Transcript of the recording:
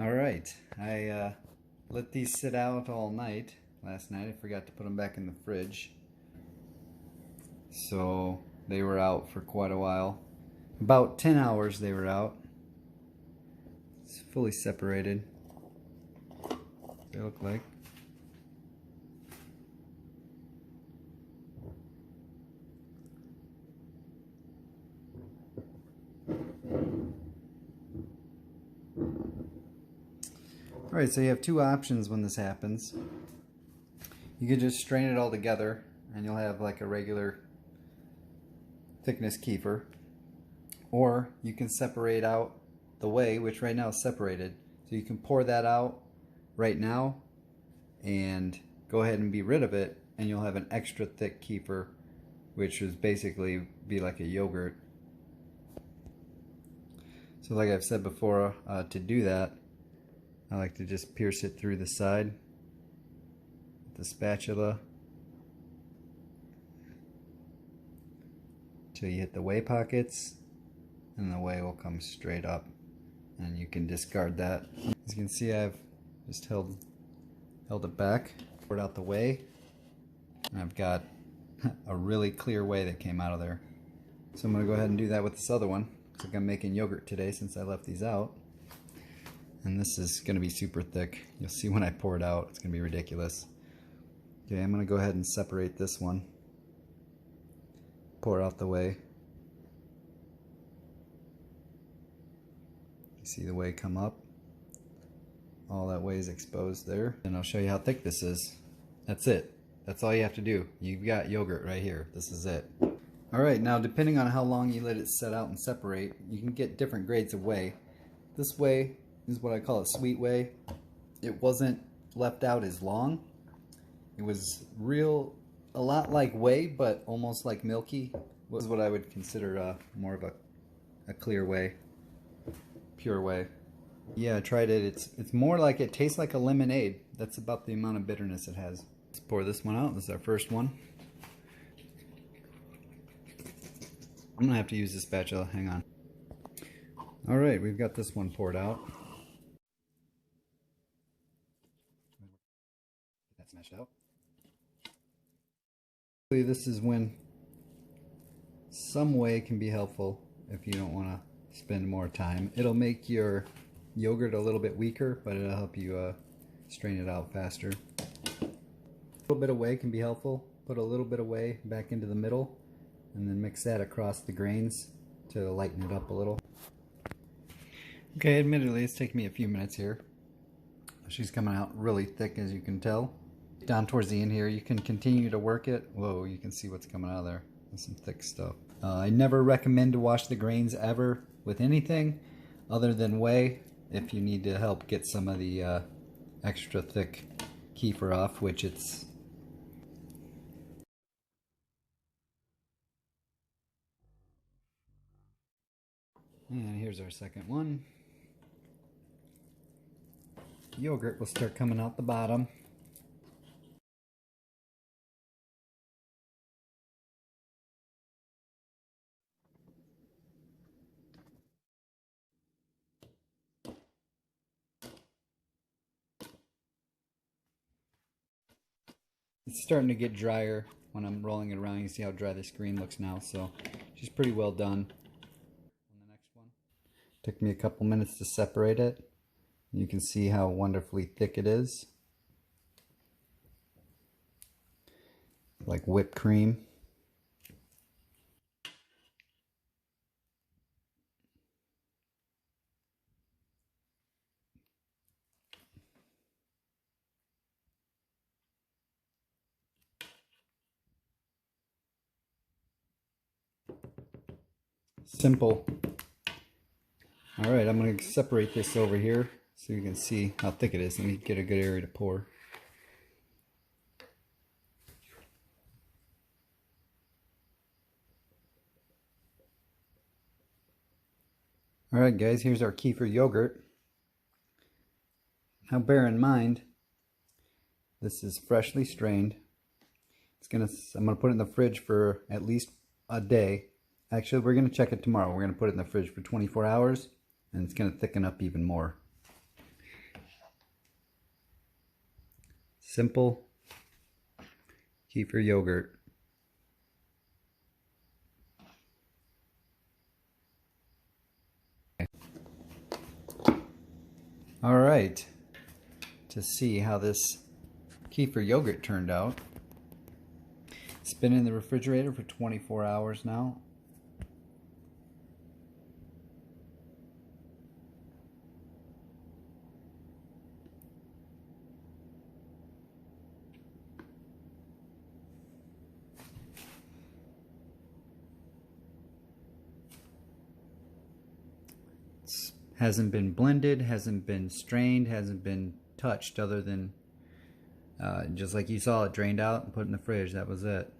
Alright, I let these sit out all night last night. I forgot to put them back in the fridge. So they were out for quite a while. About 10 hours they were out. It's fully separated. They look like. Alright, so you have two options when this happens. You could just strain it all together and you'll have like a regular thickness kefir. Or you can separate out the whey, which right now is separated. So you can pour that out right now and go ahead and be rid of it, and you'll have an extra thick kefir, which is basically be like a yogurt. So like I've said before, to do that, I like to just pierce it through the side with the spatula till you hit the whey pockets, and the whey will come straight up and you can discard that. As you can see, I've just held it back, poured out the whey, and I've got a really clear whey that came out of there. So I'm going to go ahead and do that with this other one. Looks like I'm making yogurt today since I left these out. And this is going to be super thick. You'll see when I pour it out, it's going to be ridiculous. Okay, I'm going to go ahead and separate this one. Pour out the whey. You see the whey come up. All that whey is exposed there. And I'll show you how thick this is. That's it. That's all you have to do. You've got yogurt right here. This is it. Alright, now depending on how long you let it set out and separate, you can get different grades of whey. This whey is what I call a sweet whey. It wasn't left out as long. It was a lot like whey, but almost like milky. Was what I would consider more of a clear whey, pure whey. Yeah, I tried it. It's more like, it tastes like a lemonade. That's about the amount of bitterness it has. Let's pour this one out. This is our first one. I'm gonna have to use the spatula. Hang on. All right, we've got this one poured out. Get that smashed out. This is when some whey can be helpful if you don't want to spend more time. It'll make your yogurt a little bit weaker, but it'll help you strain it out faster. A little bit of whey can be helpful. Put a little bit of whey back into the middle and then mix that across the grains to lighten it up a little. Okay, admittedly it's taking me a few minutes here. She's coming out really thick, as you can tell. Down towards the end here, you can continue to work it. Whoa, you can see what's coming out of there. That's some thick stuff. I never recommend to wash the grains ever with anything other than whey if you need to help get some of the extra thick kefir off, which it's... And here's our second one. Yogurt will start coming out the bottom. It's starting to get drier when I'm rolling it around. You see how dry the screen looks now, so she's pretty well done. On the next one, took me a couple minutes to separate it. You can see how wonderfully thick it is, like whipped cream. Simple. Alright, I'm going to separate this over here so you can see how thick it is. Let me get a good area to pour. Alright guys, here's our kefir yogurt. Now bear in mind, this is freshly strained. I'm going to put it in the fridge for at least a day. Actually, we're going to check it tomorrow. We're going to put it in the fridge for 24 hours, and it's going to thicken up even more. Simple kefir yogurt. All right, to see how this kefir yogurt turned out. It's been in the refrigerator for 24 hours now. Hasn't been blended, hasn't been strained, hasn't been touched other than just like you saw it drained out and put in the fridge. That was it.